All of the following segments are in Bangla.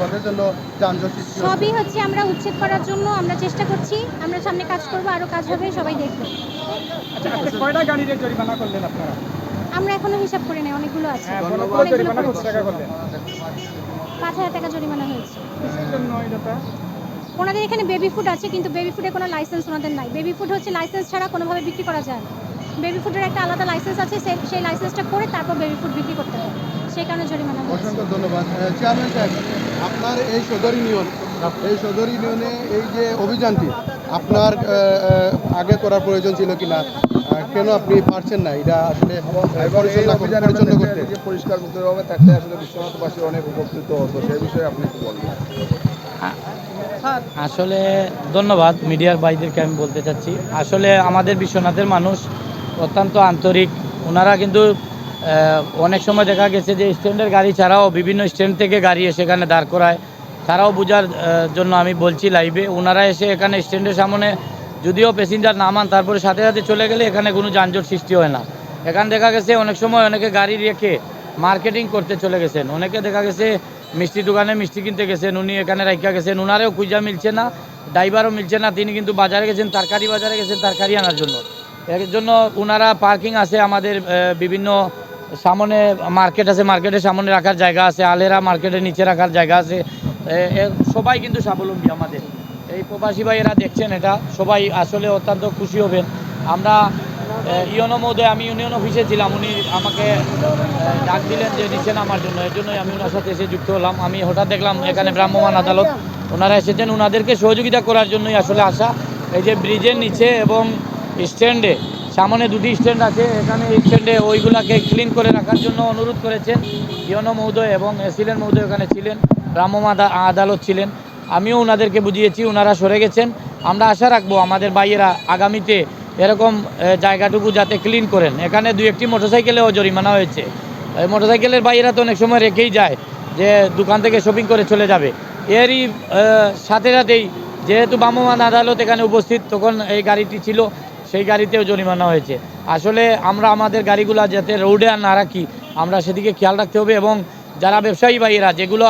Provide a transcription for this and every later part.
পথের জন্য যানজট সৃষ্টি হচ্ছে? সবই হচ্ছে আমরা উচ্ছেদ করার জন্য আমরা চেষ্টা করছি। আমরা সামনে কাজ করব, আরও কাজ হবে, সবাই দেখবে। আচ্ছা, আজকে কয়টা গাড়ির জরিমানা করলেন আপনারা? আমরা এখনো হিসাব করে নেই, অনেকগুলো আছে। হ্যাঁ, ধন্যবাদ। বড় জরিমানা কত টাকা করলেন? 5,000 টাকা জরিমানা হয়েছে। কিসের জন্য এটা? ওনাদের এখানে বেবি ফুড আছে, কিন্তু বেবি ফুডের কোনো লাইসেন্স ওনাদের নাই। বেবি ফুড হচ্ছে লাইসেন্স ছাড়া কোনোভাবে বিক্রি করা যায় না। বেবি ফুডের একটা আলাদা লাইসেন্স আছে, সেই লাইসেন্সটা করে তারপর বেবি ফুড বিক্রি করতে হয়। সেই কারণে জরিমানা হয়েছে। অসংখ্য ধন্যবাদ। চেয়ারম্যান সাহেব, আপনার এই সদর ইউনিয়নে এই যে অভিযানটি আপনার আগে করার প্রয়োজন ছিল কিনা, কেন আপনি পারছেন না এটা আসলে পরিচালনা করতে? যে পরিষ্কার মুক্তভাবে থাকলে আসলে বিশ্বনাথবাসী অনেক উপকৃত হতো, সেই বিষয়ে আপনি কি বলবেন? আসলে ধন্যবাদ মিডিয়ার ভাইদেরকে আমি বলতে চাচ্ছি, আসলে আমাদের বিশ্বনাথের মানুষ অত্যন্ত আন্তরিক। ওনারা কিন্তু অনেক সময় দেখা গেছে যে স্ট্যান্ডের গাড়ি ছাড়াও বিভিন্ন স্ট্যান্ড থেকে গাড়ি এসে এখানে দাঁড় করায়। তারাও বোঝার জন্য আমি বলছি লাইভে, ওনারা এসে এখানে স্ট্যান্ডের সামনে যদিও প্যাসেঞ্জার নামান তারপরে সাথে সাথে চলে গেলে এখানে কোনো যানজট সৃষ্টি হয় না। এখানে দেখা গেছে অনেক সময় অনেকে গাড়ি রেখে মার্কেটিং করতে চলে গেছেন, অনেকে দেখা গেছে মিষ্টি দোকানে মিষ্টি কিনতে গেছেন, উনি এখানে রাখা গেছেন, ওনারেও খুঁজা মিলছে না, ড্রাইভারও মিলছে না, তিনি কিন্তু বাজারে গেছেন, তরকারি বাজারে গেছেন তরকারি আনার জন্য। এর জন্য ওনারা পার্কিং আছে আমাদের বিভিন্ন সামনে মার্কেট আছে, মার্কেটের সামনে রাখার জায়গা আছে, আলেরা মার্কেটের নিচে রাখার জায়গা আছে। সবাই কিন্তু স্বাবলম্বী আমাদের এই প্রবাসী ভাইয়েরা দেখছেন, এটা সবাই আসলে অত্যন্ত খুশি হবেন। আমরা ইউনো মহোদয়, আমি ইউনিয়ন অফিসে ছিলাম, উনি আমাকে ডাক দিলেন যে নিচে নামার জন্য, এর জন্যই আমি ওনার সাথে এসে যুক্ত হলাম। আমি হঠাৎ দেখলাম এখানে ভ্রাম্যমাণ আদালত ওনারা এসেছেন, ওনাদেরকে সহযোগিতা করার জন্যই আসলে আসা। এই যে ব্রিজের নিচে এবং স্ট্যান্ডে সামনে দুটি স্ট্যান্ড আছে, এখানে এই স্ট্যান্ডে ওইগুলাকে ক্লিন করে রাখার জন্য অনুরোধ করেছেন ইউনো মহোদয় এবং এসিলেন মহোদয় ওখানে ছিলেন, ভ্রাম্যমাণ আদালত ছিলেন। আমিও ওনাদেরকে বুঝিয়েছি, ওনারা সরে গেছেন। আমরা আশা রাখবো আমাদের ভাইয়েরা আগামীতে এরকম জায়গাটুকু যাতে ক্লিন করেন। এখানে দুই একটি মোটরসাইকেলেও জরিমানা হয়েছে। মোটরসাইকেলের ভাইয়েরা তো অনেক সময় রেখেই যায় যে দোকান থেকে শপিং করে চলে যাবে, এরই সাথে সাথেই যেহেতু ভ্রাম্যমাণ আদালত এখানে উপস্থিত, তখন এই গাড়িটি ছিল, সেই গাড়িতেও জরিমানা হয়েছে। আসলে আমরা আমাদের গাড়িগুলো যাতে রোডে আর না রাখি, আমরা সেদিকে খেয়াল রাখতে হবে। এবং যারা ব্যবসায়ী ভাইয়েরা যেগুলো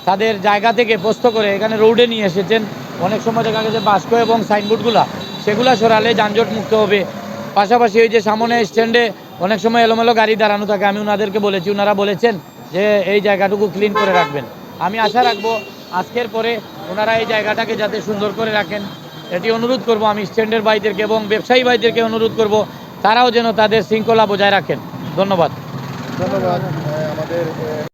তাদের জায়গা থেকে প্রস্থ করে এখানে রোডে নিয়ে এসেছেন, অনেক সময় দেখা গেছে বাস্কো এবং সাইনবোর্ডগুলো সেগুলো সরালে যানজট মুক্ত হবে। পাশাপাশি ওই যে সামনে স্ট্যান্ডে অনেক সময় এলোমেলো গাড়ি দাঁড়ানো থাকে, আমি ওনাদেরকে বলেছি, ওনারা বলেছেন যে এই জায়গাটুকু ক্লিন করে রাখবেন। আমি আশা রাখবো আজকের পরে ওনারা এই জায়গাটাকে যাতে সুন্দর করে রাখেন, এটি অনুরোধ করব আমি স্ট্যান্ডের ভাইদেরকে এবং ব্যবসায়ী ভাইদেরকে অনুরোধ করব, তারাও যেন তাদের শৃঙ্খলা বজায় রাখেন। ধন্যবাদ। ধন্যবাদ। আমাদের